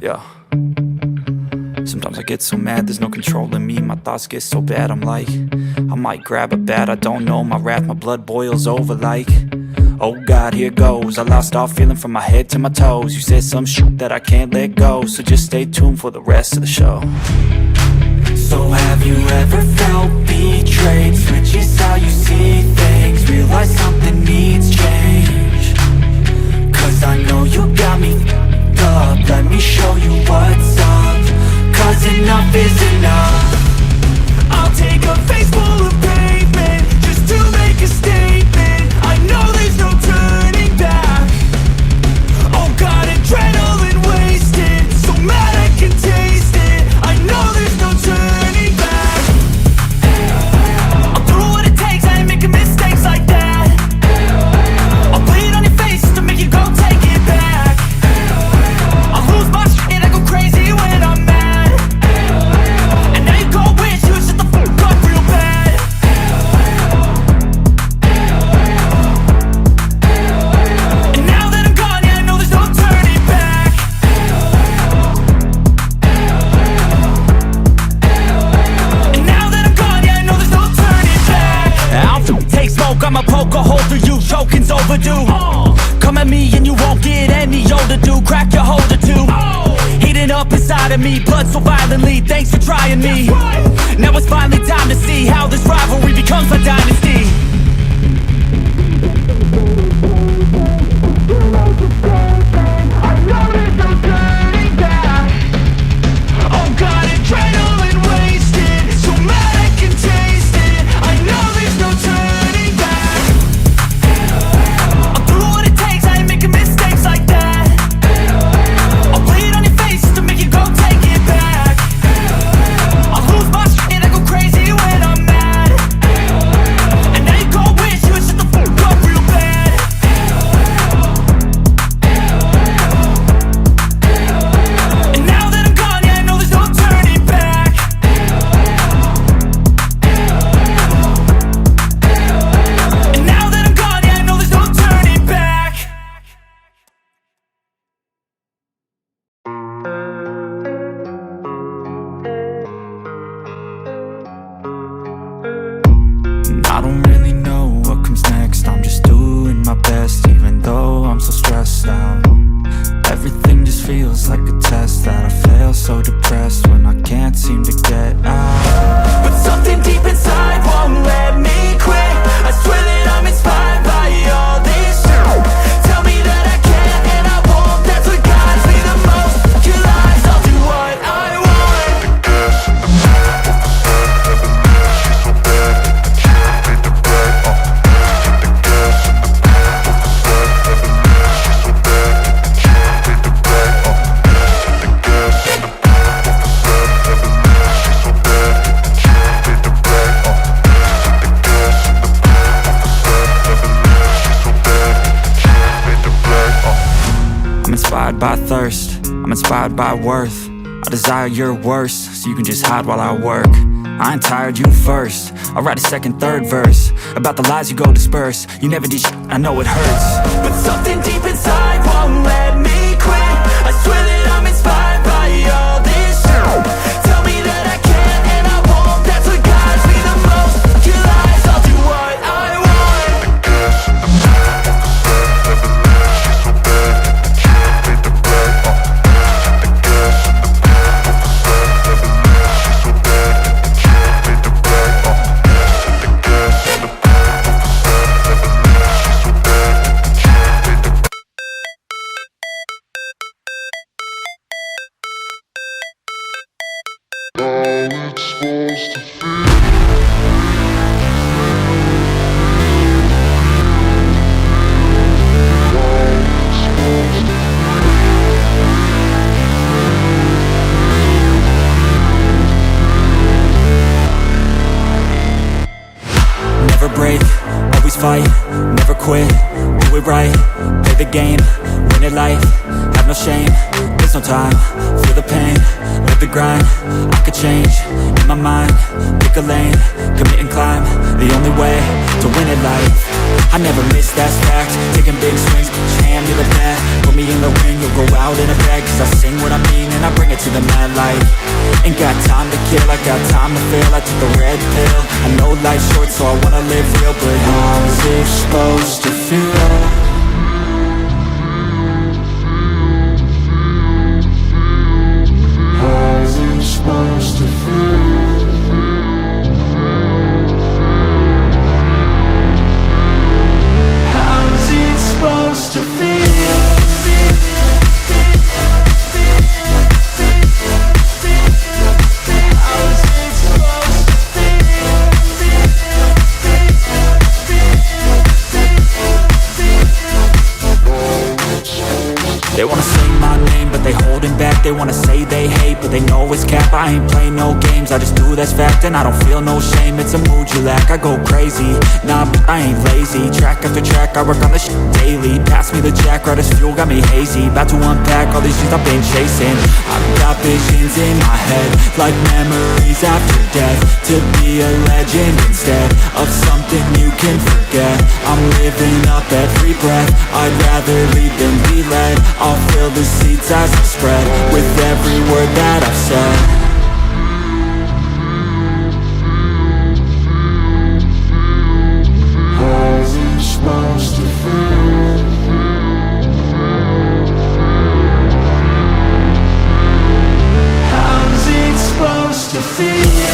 Yeah. Sometimes I get so mad, there's no controlling me. My thoughts get so bad, I'm like, I might grab a bat, I don't know. My wrath, my blood boils over like, oh God, here goes. I lost all feeling from my head to my toes. You said some shit that I can't let go, so just stay tuned for the rest of the show. So have you ever felt betrayed? Switches how you see things, realize something needs change. Cause I know you got me f***ed up, let me show you what's up. Cause enough is enough. I'll take a face full of pavement just to make a statement. I know there's no turning back. Oh God, adrenaline wasted, so mad I can taste it. I know there's no turning back. I'll do what it takes, I ain't making mistakes like that. I'll bleed on your face to make you go take it back. I'll lose my shit and I go crazy when I'm mad. And now you go wish you would shut the fuck up real bad. And now that I'm gone, yeah, I know there's no turning back. And now that I'm gone, yeah, I know there's no turning back. I'll take smoke, I'ma poke a hole through you, choking's overdue. Come at me and you won't get any older, dude. Crack your holder too. Heating up inside of me, blood so violently, thanks for trying me. Now it's finally time to see how this rivalry becomes a dynasty. I know there's no turning back. Oh God, adrenaline wasted, so mad I can taste it. I know there's no turning back. I'll do what it takes, I ain't making mistakes like that. I'll bleed on your face to make you go take it back. I'll lose my shit and I go crazy when I'm mad. And now you go wish you would shut the fuck up real bad. And now that I'm gone, yeah, I know there's no turning back. And now that I'm gone, yeah, I know there's no turning back. I don't really know what comes next. I'm just doing my best, even though I'm so stressed out. Everything just feels like a test that I fail, so depressed when I can't seem to get out. But something deep inside won't let me quit. I swear that I'm inspired by all this shit. Tell me that I can and I won't, that's what guides me the most. Your lies, I'll do what I want. I'm inspired by thirst, I'm inspired by worth. I desire your worst, so you can just hide while I work. I ain't tired, you first. I'll write a second, third verse about the lies you go disperse. You never did shit, I know it hurts. But something deep inside won't let me quit. I swear that I'm inspired by all this shit. Tell me that I can and I won't, that's what guides me the most. Your lies, I'll do what I want. Never break, always fight, never quit, do it right, play the game, win it life, have no shame, there's no time, feel the pain, live the grind, I could change, in my mind, pick a lane, commit and climb, the only way to win it life. I never miss, that's fact. Taking big swings, put your hand to the bat. Put me in the ring, you'll go out in a bag. Cause I sing what I mean and I bring it to the mad light. Ain't got time to kill, I got time to feel. I took the red pill, I know life's short so I wanna live real. But how's it supposed to feel? How's it supposed to feel? How's it supposed to feel? They wanna say my name, but they holding back. They wanna say they hate, but they know it's cap. I ain't play no games, I just do that's fact. And I don't feel no shame, it's a mood you lack. I go crazy, nah, but I ain't lazy. Track after track, I work on this shit daily. Pass me the jack, right as fuel, got me hazy. About to unpack all these things I've been chasing. I've got visions in my head, like memories after death. To be a legend instead of something you can forget. I'm living up every breath, I'd rather lead than be led. I'll fill the seats as I spread with every word that I've said. How's it supposed to feel? How's it supposed to feel?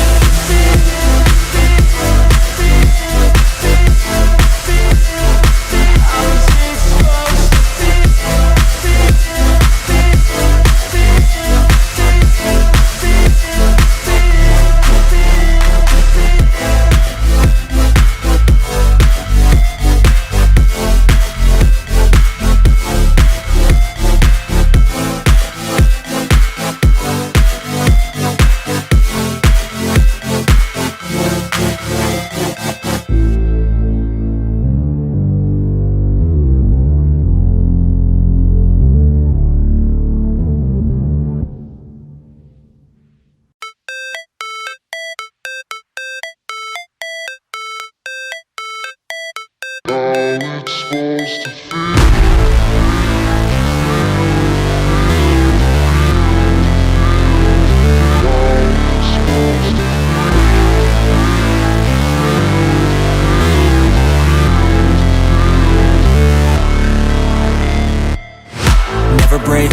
Never break,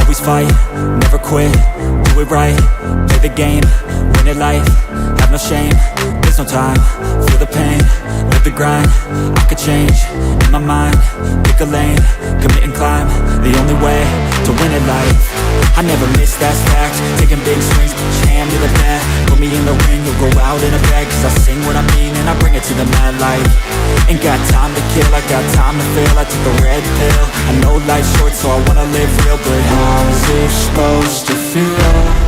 always fight, never quit, do it right, play the game, win it life, have no shame, there's no time, feel the pain, live the grind, I could change, in my mind, pick a lane, commit and climb, the only way to win it life. I never miss, that's fact, taking big swings, put your hand to the bat, put me in the ring, you'll go out in a bag. Cause I sing what I mean and I bring it to the mad light. Ain't got time to kill, I got time to feel. I took the red pill, I know life's short so I wanna live real. But how's it supposed to feel?